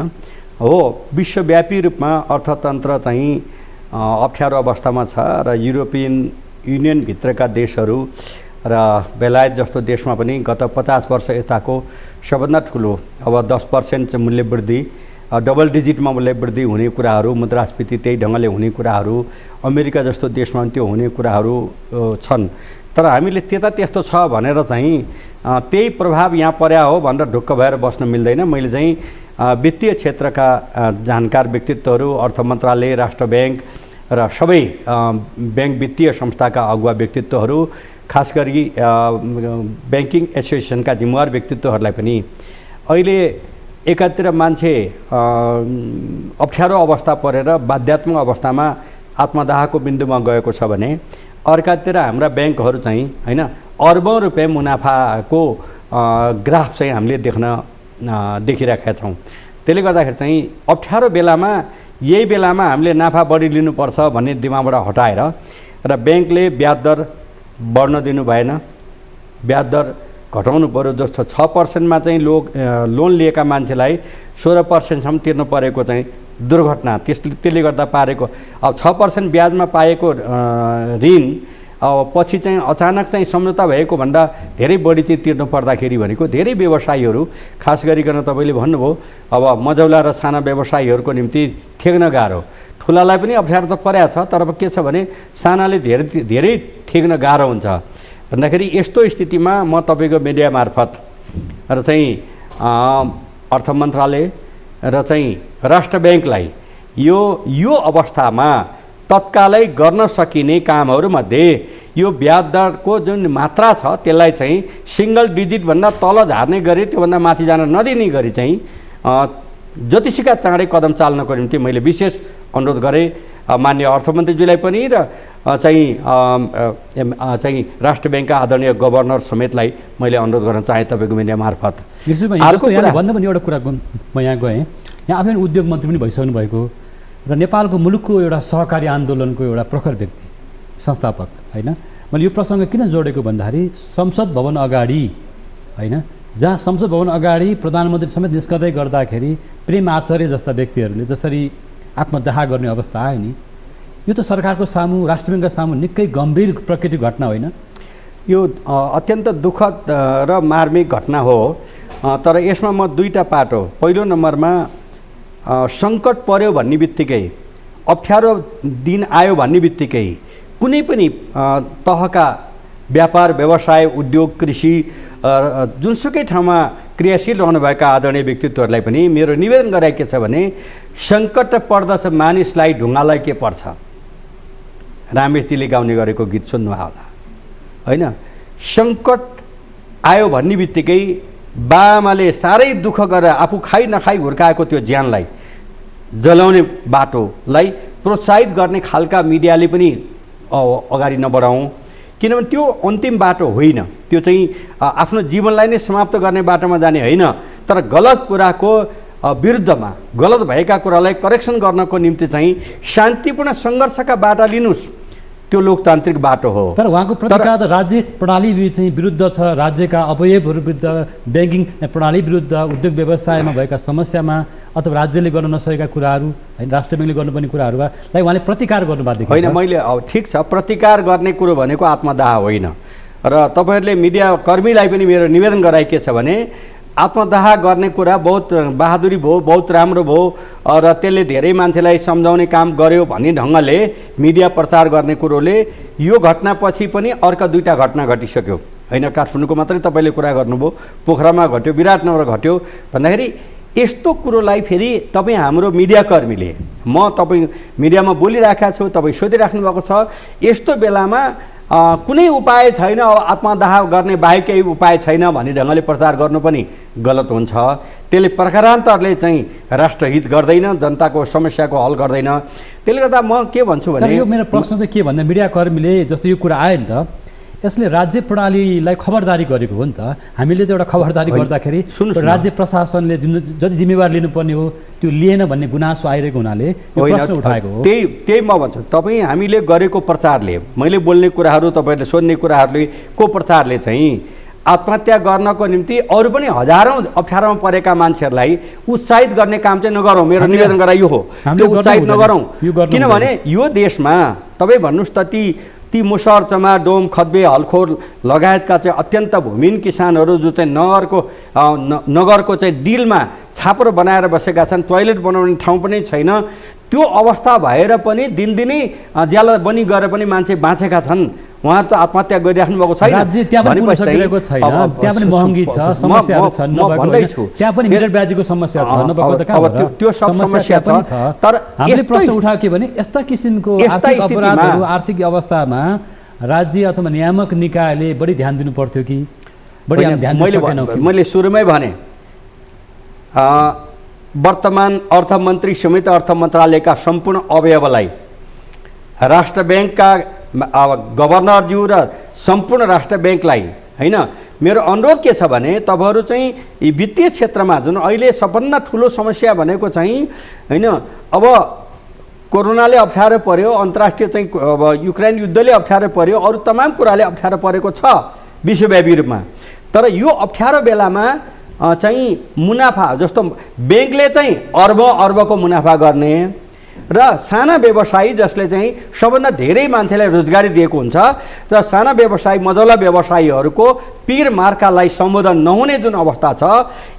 हो। विश्वव्यापी रूपमा अर्थतन्त्र चाहिँ अप्ठ्यारो अवस्थामा छ र युरोपियन युनियनभित्रका देशहरू र बेलायत जस्तो देशमा पनि गत 50 वर्ष यताको सबभन्दा ठुलो अब 10% चाहिँ मूल्यवृद्धि, डबल डिजिटमा मूल्यवृद्धि हुने कुराहरू, मुद्रास्फीति त्यही ढङ्गले हुने कुराहरू, अमेरिका जस्तो देशमा पनि त्यो हुने कुराहरू छन्। तर हामीले त्यस्तो छ भनेर चाहिँ त्यही प्रभाव यहाँ पर्या हो भनेर ढुक्क भएर बस्न मिल्दैन। मैले चाहिँ वित्तीय क्षेत्रका जानकार व्यक्तित्वहरू, अर्थ मन्त्रालय, राष्ट्र ब्याङ्क र सबै ब्याङ्क वित्तीय संस्थाका अगुवा व्यक्तित्वहरू, खास गरी ब्याङ्किङ एसोसिएसनका जिम्मेवार व्यक्तित्वहरूलाई पनि अहिले एकातिर मान्छे अप्ठ्यारो अवस्था परेर बाध्यात्मक अवस्थामा आत्मदाहको बिन्दुमा गएको छ भने अर्कातिर हाम्रा ब्याङ्कहरू चाहिँ होइन अर्बौँ रुपियाँ मुनाफाको ग्राफ चाहिँ हामीले देखिरहेका छौँ। त्यसले गर्दाखेरि चाहिँ अप्ठ्यारो बेलामा यही बेलामा हामीले नाफा बढी लिनुपर्छ भन्ने दिमागबाट हटाएर र ब्याङ्कले ब्याज दर बढ्न दिनु भएन, ब्याज दर घटाउनु पऱ्यो। जस्तो 6%मा चाहिँ लोन लिएका मान्छेलाई 16%सम्म तिर्नु परेको चाहिँ दुर्घटना, त्यसले गर्दा पारेको अब 6% ब्याजमा पाएको ऋण अब पछि चाहिँ अचानक चाहिँ सम्झौता भएको भन्दा धेरै बढी चाहिँ तिर्नु पर्दाखेरि भनेको धेरै व्यवसायीहरू, खास गरिकन तपाईँले भन्नुभयो अब मझौला र साना व्यवसायीहरूको निम्ति ठेक्न गाह्रो, ठुलालाई पनि अप्ठ्यारो त परेको छ। तर के छ भने सानाले धेरै ठेक्न गाह्रो हुन्छ र भन्दाखेरि यस्तो स्थितिमा म तपाईँको मिडिया मार्फत र चाहिँ अर्थ मन्त्रालय र चाहिँ राष्ट्र ब्याङ्कलाई यो अवस्थामा तत्कालै गर्न सकिने कामहरूमध्ये यो ब्याज दरको जुन मात्रा छ त्यसलाई चाहिँ सिङ्गल डिजिटभन्दा तल झार्ने गरी त्योभन्दा माथि जान नदिने गरी चाहिँ जतिसुकै चाँडै कदम चाल्नको निम्ति मैले विशेष अनुरोध गरेँ माननीय अर्थमन्त्रीज्यूलाई पनि र चाहिँ राष्ट्र ब्याङ्कका आदरणीय गभर्नर समेतलाई मैले अनुरोध गर्न चाहेँ तपाईँको मिडिया मार्फत। भन्नु भने एउटा कुरा म यहाँ गएँ, यहाँ आफै उद्योग मन्त्री पनि भइसक्नु भएको र नेपालको मुलुकको एउटा सहकारी आन्दोलनको एउटा प्रखर व्यक्ति संस्थापक होइन। मैले यो प्रसङ्ग किन जोडेको भन्दाखेरि संसद भवन अगाडि होइन, जहाँ संसद भवन अगाडि प्रधानमन्त्री समेत निस्कँदै गर्दाखेरि प्रेम आचार्य जस्ता व्यक्तिहरूले जसरी आत्मदाह गर्ने अवस्था आयो नि, यो त सरकारको सामु राष्ट्र ब्याङ्कका सामु निकै गम्भीर प्रकृतिक घटना होइन? यो अत्यन्त दुःखद र मार्मिक घटना हो। तर यसमा म दुईटा पाटो, पहिलो नम्बरमा सङ्कट पर्यो भन्ने बित्तिकै, अप्ठ्यारो दिन आयो भन्ने बित्तिकै कुनै पनि तहका व्यापार व्यवसाय उद्योग कृषि जुनसुकै ठाउँमा क्रियाशील रहनुभएका आदरणीय व्यक्तित्वहरूलाई पनि मेरो निवेदन गराएको के छ भने सङ्कट पर्दछ मानिसलाई ढुङ्गालाई के पर्छ, रामेशजीले गाउने गरेको गीत सुन्नु होला होइन। सङ्कट आयो भन्ने बित्तिकै बाआमाले साह्रै दुःख गरेर आफू खाइ नखाइ हुर्काएको त्यो ज्यानलाई जलाउने बाटोलाई प्रोत्साहित गर्ने खालका मिडियाले पनि अगाडि नबढाउँ, किनभने त्यो अन्तिम बाटो होइन, त्यो चाहिँ आफ्नो जीवनलाई नै समाप्त गर्ने बाटोमा जाने होइन, तर गलत कुराको विरुद्धमा गलत भएका कुरालाई करेक्सन गर्नको निम्ति चाहिँ शान्तिपूर्ण सङ्घर्षका बाटा लिनुहोस्, त्यो लोकतान्त्रिक बाटो हो। तर उहाँको प्रतिकार त राज्य प्रणाली चाहिँ विरुद्ध छ, राज्यका अपव्ययहरू विरुद्ध, ब्याङ्किङ प्रणाली विरुद्ध, उद्योग व्यवसायमा भएका समस्यामा अथवा राज्यले गर्न नसकेका कुराहरू होइन, राष्ट्र ब्याङ्कले गर्नुपर्ने कुराहरूलाई उहाँले प्रतिकार गर्नुभएको होइन। मैले ठिक छ, प्रतिकार गर्ने कुरो भनेको आत्मदाह होइन। र तपाईँहरूले मिडिया कर्मीलाई पनि मेरो निवेदन गराए के छ भने आत्मदाह गर्ने कुरा बहुत बहादुरी भयो, बहुत राम्रो भयो र त्यसले धेरै मान्छेलाई सम्झाउने काम गर्यो भन्ने ढङ्गले मिडिया प्रचार गर्ने कुरोले यो घटनापछि पनि अर्का दुईवटा घटना घटिसक्यो होइन। काठमाडौँको मात्रै तपाईँले कुरा गर्नुभयो, पोखरामा घट्यो, विराटनगर घट्यो भन्दाखेरि यस्तो कुरोलाई फेरि तपाईँ हाम्रो मिडियाकर्मीले, म तपाईँ मिडियामा बोलिरहेका छु, तपाईँ सोधिराख्नु भएको छ, यस्तो बेलामा कुनै उपाय छैन, आत्मदाह गर्ने बाहेक केही उपाय छैन भन्ने ढङ्गले प्रचार गर्नु पनि गलत हुन्छ। त्यसले प्रकारान्तरले चाहिँ राष्ट्रहित गर्दैन, जनताको समस्याको हल गर्दैन। त्यसले गर्दा म के भन्छु भने यो मेरो प्रश्न चाहिँ के भन्दा मिडियाकर्मीले जस्तो यो कुरा आयो नि त, यसले राज्य प्रणालीलाई खबरदारी गरेको हो नि त। हामीले त एउटा खबरदारी गर्दाखेरि राज्य प्रशासनले जति जिम्मेवार लिनुपर्ने हो त्यो लिएन भन्ने गुनासो आइरहेको हुनाले यो प्रश्न उठाएको हो। त्यही म भन्छु, तपाईँ हामीले गरेको प्रचारले, मैले बोल्ने कुराहरू, तपाईँहरूले सोध्ने कुराहरूले को प्रचारले चाहिँ आत्महत्या गर्नको निम्ति अरू पनि हजारौँ अप्ठ्यारोमा परेका मान्छेहरूलाई उत्साहित गर्ने काम चाहिँ नगरौँ। मेरो निवेदन गराइयो हो, त्यो उत्साहित नगरौँ। किनभने यो देशमा तपाईँ भन्नुहोस् त ती मुसहर, चमा, डोम, खद्बे, हलखोर लगायतका चाहिँ अत्यन्त भूमिहीन किसानहरू जो चाहिँ नगरको चाहिँ डिलमा छाप्रो बनाएर बसेका छन्, टोयलेट बनाउने ठाउँ पनि छैन, त्यो अवस्था भएर पनि दिनदिनै ज्याला बनी गएर पनि मान्छे बाँचेका छन्। उहाँहरू त आत्महत्या गरिराख्नु भएको छैन, त्यहाँ पनि महँगी छ, समस्याहरू छन्, त्यहाँ पनि मिटर ब्याजीको समस्या छ, त्यो सब समस्या छ। तर हामीले प्रश्न उठायो के भने यस्ता किसिमको आर्थिक अपराधहरू आर्थिक अवस्थामा राज्य अथवा नियामक निकायले बढी ध्यान दिनु पर्थ्यो कि बढी ध्यान दिन सकेनौ? मैले सुरुमै भने वर्तमान अर्थमन्त्री समेत अर्थ मन्त्रालयका सम्पूर्ण अवयवलाई, राष्ट्र ब्याङ्कका गभर्नरज्यू र सम्पूर्ण राष्ट्र ब्याङ्कलाई होइन, मेरो अनुरोध के छ भने तपाईँहरू चाहिँ यी वित्तीय क्षेत्रमा जुन अहिले सबभन्दा ठुलो समस्या भनेको चाहिँ होइन, अब कोरोनाले अप्ठ्यारो पर्यो, अन्तर्राष्ट्रिय चाहिँ युक्रेन युद्धले अप्ठ्यारो पर्यो, अरू तमाम कुराले अप्ठ्यारो परेको छ विश्वव्यापी रूपमा। तर यो अप्ठ्यारो बेलामा चाहिँ मुनाफा जस्तो ब्याङ्कले चाहिँ अर्बको मुनाफा गर्ने र साना व्यवसायी जसले चाहिँ सबभन्दा धेरै मान्छेलाई रोजगारी दिएको हुन्छ र साना व्यवसायी मझौला व्यवसायीहरूको पीर मार्कालाई सम्बोधन नहुने जुन अवस्था छ,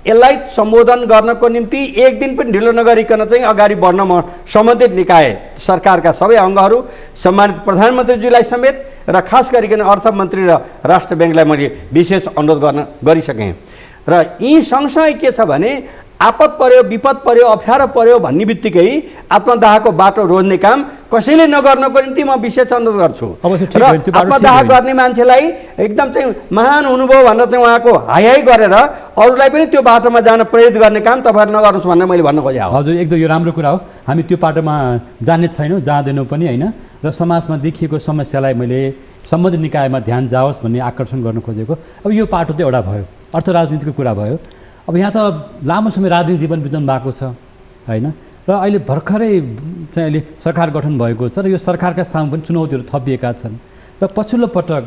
यसलाई सम्बोधन गर्नको निम्ति एक दिन पनि ढिलो नगरिकन चाहिँ अगाडि बढ्न म सम्बन्धित निकाय सरकारका सबै अङ्गहरू, सम्मानित प्रधानमन्त्रीज्यूलाई समेत र खास गरिकन अर्थमन्त्री र राष्ट्र ब्याङ्कलाई मैले विशेष अनुरोध गरिसकेँ। र यी सँगसँगै के छ भने आपद पर्यो, विपद पर्यो, अप्ठ्यारो पर्यो भन्ने बित्तिकै आत्मदाहको बाटो रोज्ने काम कसैले नगर्नको निम्ति म विशेष अनुरोध गर्छु। र आत्मदाह गर्ने मान्छेलाई एकदम चाहिँ महान हुनुभयो भनेर चाहिँ उहाँको हाई गरेर अरूलाई पनि त्यो बाटोमा जान प्रेरित गर्ने काम तपाईँहरू नगर्नुहोस् भनेर मैले भन्न खोजेँ। हजुर, एकदम यो राम्रो कुरा हो। हामी त्यो बाटोमा जाने छैनौँ, जाँदैनौँ पनि होइन। र समाजमा देखिएको समस्यालाई मैले सम्बन्धित निकायमा ध्यान जाओस् भन्ने आकर्षण गर्न खोजेको। अब यो बाटो त एउटा भयो, अर्थ राजनीतिको कुरा भयो। अब यहाँ त लामो समय राजनीतिक जीवन बिताउनु भएको छ होइन, र अहिले भर्खरै चाहिँ अहिले सरकार गठन भएको छ र यो सरकारका सामु पनि चुनौतीहरू थपिएका छन्। र पछिल्लो पटक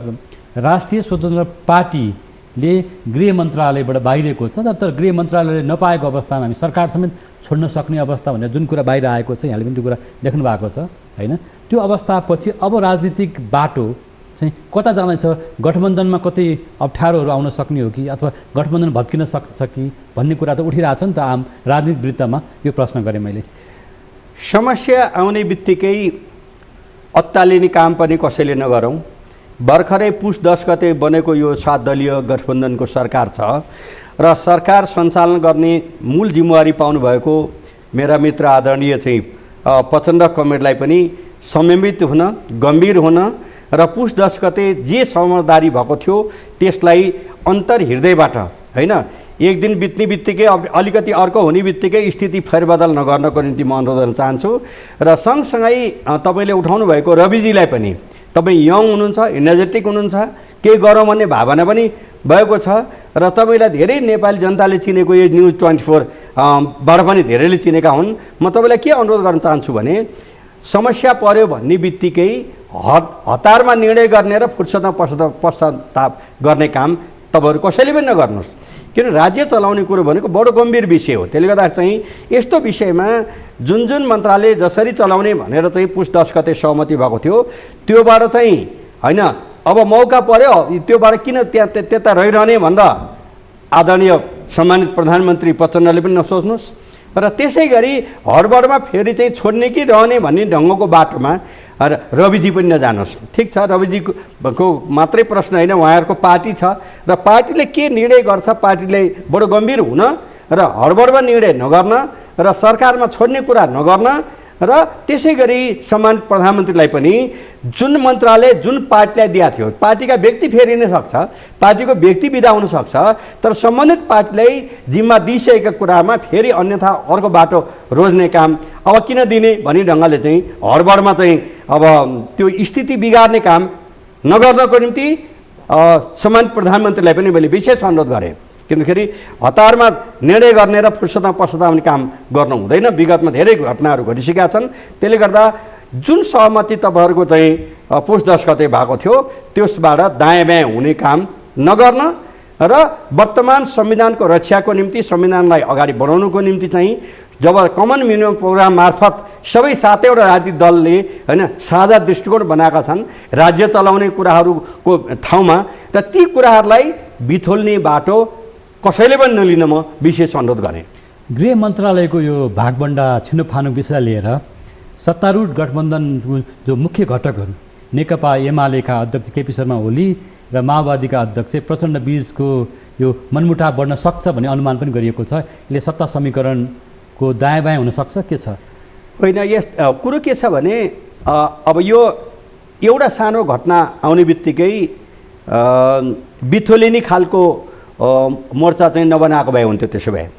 राष्ट्रिय स्वतन्त्र पार्टीले गृह मन्त्रालयबाट बाहिरिएको छ, तर गृह मन्त्रालयले नपाएको अवस्थामा हामी सरकार समेत छोड्न सक्ने अवस्था भनेर जुन कुरा बाहिर आएको छ, यहाँले पनि त्यो कुरा देख्नु भएको छ होइन। त्यो अवस्थापछि अब राजनीतिक बाटो चाहिँ कता जानेछ? गठबन्धनमा कतै अप्ठ्यारोहरू आउन सक्ने हो कि अथवा गठबन्धन भत्किन सक्छ कि भन्ने कुरा त उठिरहेछ नि त आम राजनीतिक वृत्तमा। यो प्रश्न गरेँ मैले। समस्या आउने बित्तिकै अत्तालिने काम पनि कसैले नगरौँ। भर्खरै पुस 10 गते बनेको यो 7 दलीय गठबन्धनको सरकार छ र सरकार सञ्चालन गर्ने मूल जिम्मेवारी पाउनुभएको मेरा मित्र आदरणीय चाहिँ प्रचण्ड कमरेडलाई पनि संयमित हुन, गम्भीर हुन र पुस 10 गते जे समझदारी भएको थियो त्यसलाई अन्तर्हृदयबाट होइन एक दिन बित्ने बित्तिकै अलिकति अर्को हुने बित्तिकै स्थिति फेरबदल नगर्नको निम्ति म अनुरोध गर्न चाहन्छु। र सँगसँगै तपाईँले उठाउनु भएको रविजीलाई पनि, तपाईँ यङ हुनुहुन्छ, इनर्जेटिक हुनुहुन्छ, केही गरौँ भन्ने भावना पनि भएको छ र तपाईँलाई धेरै नेपाली जनताले चिनेको यो न्युज 24बाट पनि धेरैले चिनेका हुन्। म तपाईँलाई के अनुरोध गर्न चाहन्छु भने समस्या पर्यो भन्ने बित्तिकै हतारमा निर्णय गर्ने र फुर्सदमा पश्चाताप गर्ने काम तपाईँहरू कसैले पनि नगर्नुहोस्। किन राज्य चलाउने कुरो भनेको बडो गम्भीर विषय हो। त्यसले गर्दा चाहिँ यस्तो विषयमा जुन मन्त्रालय जसरी चलाउने भनेर चाहिँ पुस 10 गते सहमति भएको थियो त्योबाट चाहिँ होइन अब मौका पर्यो त्योबाट किन त्यता रहिरहने भनेर आदरणीय सम्मानित प्रधानमन्त्री प्रचण्डले पनि नसोच्नुहोस्। र त्यसै गरी हडबडमा फेरि चाहिँ छोड्ने कि रहने भन्ने ढङ्गको बाटोमा रविजी पनि नजानुहोस्। ठिक छ, रविजीको मात्रै प्रश्न होइन, उहाँहरूको पार्टी छ र पार्टीले के निर्णय गर्छ पार्टीले बडो गम्भीर हुन र हडबडमा निर्णय नगर्न र सरकारमा छोड्ने कुरा नगर्न र त्यसै गरी सम्मानित प्रधानमन्त्रीलाई पनि जुन मन्त्रालय जुन पार्टीलाई दिएको थियो, पार्टीका व्यक्ति फेरिन सक्छ, पार्टीको व्यक्ति बिदा हुनसक्छ, तर सम्बन्धित पार्टीलाई जिम्मा दिइसकेका कुरामा फेरि अन्यथा अर्को बाटो रोज्ने काम अब किन दिने भन्ने ढङ्गले चाहिँ हडबडमा चाहिँ अब त्यो स्थिति बिगार्ने काम नगर्नको निम्ति सम्मानित प्रधानमन्त्रीलाई पनि मैले विशेष अनुरोध गरेँ। किनखेरि हतारमा निर्णय गर्ने र फुर्सदमा पश्चाताप काम गर्नु हुँदैन। विगतमा धेरै घटनाहरू घटिसकेका छन्। त्यसले गर्दा जुन सहमति तपाईँहरूको चाहिँ पुस 10 गते भएको थियो त्यसबाट दायाँ बायाँ हुने काम नगर्न र वर्तमान संविधानको रक्षाको निम्ति, संविधानलाई अगाडि बढाउनुको निम्ति चाहिँ जब कमन मिनिमम प्रोग्राम मार्फत सबै 7वटा राजनीतिक दलले होइन साझा दृष्टिकोण बनाएका छन् राज्य चलाउने कुराहरूको ठाउँमा, र ती कुराहरूलाई बिथोल्ने बाटो कसैले पनि नलिन म विशेष अनुरोध गरेँ। गृह मन्त्रालयको यो भागबन्डा छिनोफानो विषय लिएर सत्तारूढ गठबन्धन जो मुख्य घटकहरू नेकपा एमालेका अध्यक्ष केपी शर्मा ओली र माओवादीका अध्यक्ष प्रचण्ड बीचको यो मनमुटाव बढ्न सक्छ भन्ने अनुमान पनि गरिएको छ। यसले सत्ता समीकरणको दायाँ बायाँ हुनसक्छ, के छ? होइन, यस कुरो के छ भने अब यो एउटा सानो घटना आउने बित्तिकै बिथोलिने खालको मोर्चा चाहिँ नबनाएको भए हुन्थ्यो। त्यसो भए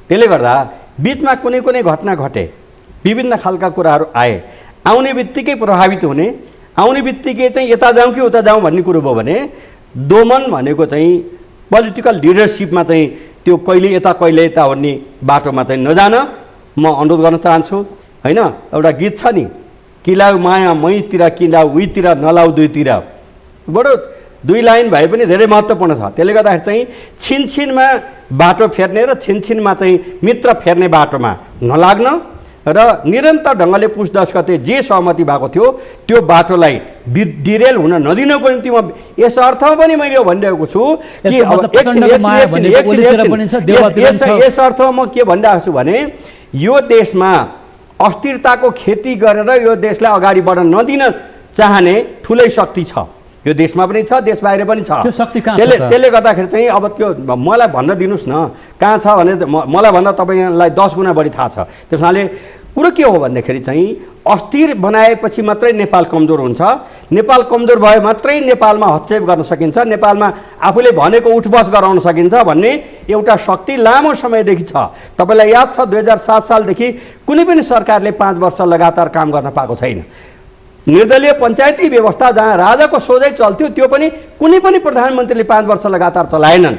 त्यसले गर्दा बिचमा कुनै कुनै घटना घटे, विभिन्न खालका कुराहरू आए, आउने बित्तिकै प्रभावित हुने, आउने बित्तिकै चाहिँ यता जाउँ कि उता जाउँ भन्ने कुरो भयो भने दोमन भनेको चाहिँ पोलिटिकल लिडरसिपमा चाहिँ त्यो कहिले यता कहिले यता भन्ने बाटोमा चाहिँ नजान म अनुरोध गर्न चाहन्छु। होइन, एउटा गीत छ नि, किलाउ माया मैतिर किलाउ उहीतिर नलाउ दुईतिर, बडो दुई लाइन भए पनि धेरै महत्त्वपूर्ण छ। त्यसले गर्दाखेरि चाहिँ छिनछिनमा बाटो फेर्ने र छिनछिनमा चाहिँ मित्र फेर्ने बाटोमा नलाग्न र निरन्तर ढङ्गले पुस 10 गते जे सहमति भएको थियो त्यो बाटोलाई डिरेल हुन नदिनको निम्ति म यस अर्थमा पनि मैले यो भनिरहेको छु कि यस अर्थमा म के भनिरहेको छु भने यो देशमा अस्थिरताको खेती गरेर यो देशलाई अगाडि बढ्न नदिन चाहने ठुलै शक्ति छ। यो देशमा पनि छ, देश बाहिर पनि छ। त्यो शक्ति कहाँ छ त? त्यसले गर्दाखेरि चाहिँ अब त्यो मलाई भन्न दिनुहोस् न कहाँ छ भने मलाई भन्दा तपाईँलाई 10 गुणा बढी थाहा छ। त्यस हुनाले कुरो के हो भन्दाखेरि चाहिँ अस्थिर बनाएपछि मात्रै नेपाल कमजोर हुन्छ। नेपाल कमजोर भए मात्रै नेपालमा हस्तक्षेप गर्न सकिन्छ, नेपालमा आफूले भनेको उठबस गराउन सकिन्छ भन्ने एउटा शक्ति लामो समयदेखि छ। तपाईँलाई याद छ 2007 सालदेखि कुनै पनि सरकारले 5 वर्ष लगातार काम गर्न पाएको छैन। निर्दलीय पञ्चायती व्यवस्था जहाँ राजाको सोझै चल्थ्यो त्यो पनि कुनै पनि प्रधानमन्त्रीले 5 वर्ष लगातार चलाएनन्।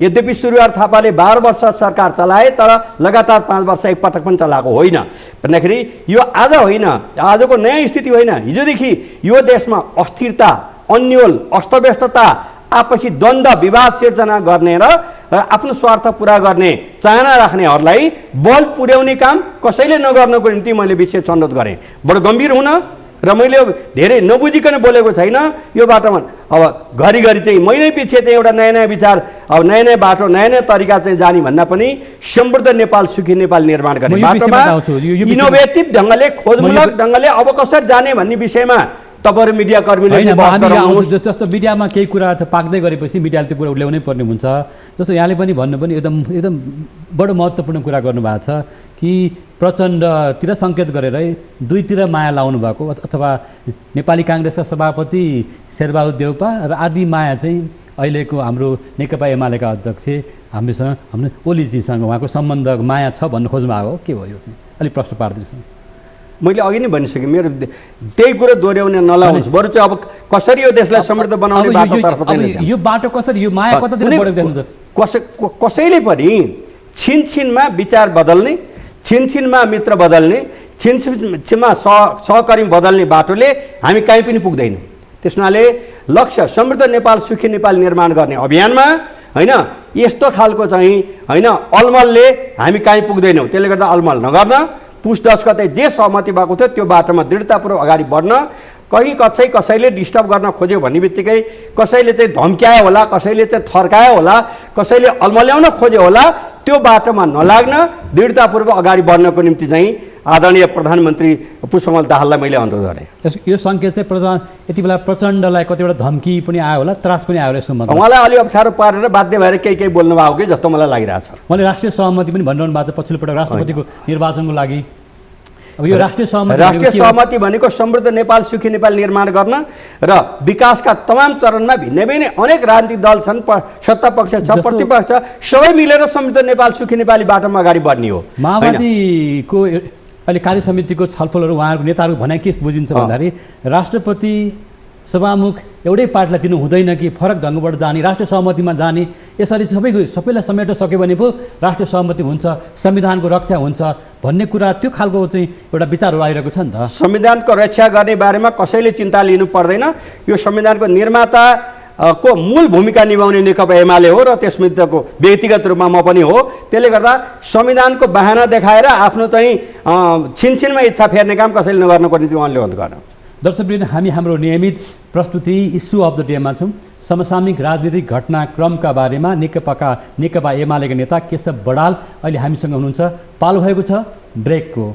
यद्यपि सूर्यबहादुर थापाले 12 वर्ष सरकार चलाए तर लगातार 5 वर्ष एकपटक पनि चलाएको होइन। भन्दाखेरि यो आज होइन, आजको नयाँ स्थिति होइन। हिजोदेखि यो देशमा अस्थिरता, अन्यल, अस्तव्यस्तता, आपसी द्वन्द्व, विवाद सिर्जना गर्ने र आफ्नो स्वार्थ पुरा गर्ने चाहना राख्नेहरूलाई बल पुर्याउने काम कसैले नगर्नको निम्ति मैले विशेष अनुरोध गरेँ। बडो गम्भीर हुन र मैले धेरै नबुझिकन बोलेको छैन यो बाटोमा। अब घरिघरि चाहिँ महिनै पछि चाहिँ एउटा नयाँ नयाँ विचार, अब नयाँ नयाँ बाटो, नयाँ नयाँ तरिका चाहिँ जाने भन्दा पनि समृद्ध नेपाल, सुखी नेपाल निर्माण गर्ने बाटोमा इनोभेटिभ ढङ्गले, खोजमूलक ढङ्गले अब कसरी जाने भन्ने विषयमा तपाईँहरू मिडियाकर्मीले जस्तो मिडियामा केही कुरा पाक्दै गरेपछि मिडियाले त्यो कुरा उल्याउनै पर्ने हुन्छ। जस्तो यहाँले पनि भन्नु पनि एकदम बडो महत्त्वपूर्ण कुरा गर्नुभएको छ कि प्रचण्डतिर सङ्केत गरेर दुईतिर माया लाउनु भएको, अथवा नेपाली काङ्ग्रेसका सभापति शेरबहादुर देउपा र आदि माया चाहिँ अहिलेको हाम्रो नेकपा एमालेका अध्यक्ष हाम्रो ओलीजीसँग उहाँको सम्बन्ध माया छ भन्नु खोज्नु भएको हो। के हो यो चाहिँ अलिक प्रश्न पार्दैछु। मैले अघि नै भनिसकेँ, मेरो त्यही कुरो दोहोऱ्याउने नलाउनुहोस्, बरु चाहिँ अब कसरी यो देशलाई समृद्ध बनाउने बाटोतर्फ चाहिँ यो बाटो कसरी, यो माया कतातिर बढेको देख्नुहुन्छ? कसैले पनि छिनछिनमा विचार बदल्ने, छिनछिनमा मित्र बदल्ने, छिनछिनमा सहकर्मी बदल्ने बाटोले हामी कहीँ पनि पुग्दैन। त्यस हुनाले लक्ष्य समृद्ध नेपाल, सुखी नेपाल निर्माण गर्ने अभियानमा होइन यस्तो खालको चाहिँ होइन अलमलले हामी कहीँ पुग्दैनौँ। त्यसले गर्दा अलमल नगर्न, पुस 10 गते जे सहमति भएको थियो त्यो बाटोमा दृढतापूर्वक अगाडि बढ्न। कहीँ कसैले डिस्टर्ब गर्न खोज्यो भन्ने बित्तिकै, कसैले चाहिँ धम्क्यायो होला, कसैले चाहिँ थर्कायो होला, कसैले अलमल्याउन खोज्यो होला, त्यो बाटोमा नलाग्न दृढतापूर्वक अगाडि बढ्नको निम्ति चाहिँ आदरणीय प्रधानमन्त्री पुष्पकमल दाहाललाई मैले अनुरोध गरेँ। यो सङ्केत चाहिँ यति बेला प्रचण्डलाई कतिवटा धम्की पनि आयो होला, त्रास पनि आयो होला, यसो मतलब उहाँलाई अलि अप्ठ्यारो पारेर बाध्य भएर केही बोल्नु भएको कि जस्तो मलाई लागिरहेछ। उहाँले राष्ट्रिय सहमति पनि भनिरहनु भएको छ पछिल्लो पटक राष्ट्रपतिको निर्वाचनको लागि। अब यो राष्ट्रिय सहमति भनेको समृद्ध नेपाल, सुखी नेपाल निर्माण गर्न र विकासका तमाम चरणमा भिन्नै भिन्नै अनेक राजनीतिक दल छन्, सत्ता पक्ष छ, प्रतिपक्ष छ, सबै मिलेर समृद्ध नेपाल, सुखी नेपाली बाटोमा अगाडि बढ्ने हो। माओवादीको अहिले कार्य समितिको छलफलहरू उहाँहरूको नेताहरूको भनाइ के बुझिन्छ भन्दाखेरि राष्ट्रपति सभामुख एउटै पार्टीलाई दिनु हुँदैन कि फरक ढङ्गबाट जाने, राष्ट्रिय सहमतिमा जाने, यसरी सबैलाई समेट्न सक्यो भने पो राष्ट्रिय सहमति हुन्छ, संविधानको रक्षा हुन्छ भन्ने कुरा, त्यो खालको चाहिँ एउटा विचारहरू आइरहेको छ नि त। संविधानको रक्षा गर्ने बारेमा कसैले चिन्ता लिनु पर्दैन। यो संविधानको निर्माता को मूल भूमिका निभाउने नेकपा एमाले हो र त्यसभित्रको व्यक्तिगत रूपमा म पनि हो। त्यसले गर्दा संविधानको बहाना देखाएर आफ्नो चाहिँ छिनछिनमा इच्छा फेर्ने काम कसैले नगर्नको निम्ति उहाँले अनुरोध गर्न। दर्शकवृन्द, हामी हाम्रो नियमित प्रस्तुति इस्यु अफ द डेमा छौँ। समसामयिक राजनीतिक घटनाक्रमका बारेमा नेकपा एमालेका नेता केशव बडाल अहिले हामीसँग हुनुहुन्छ। पालो भएको छ ब्रेकको।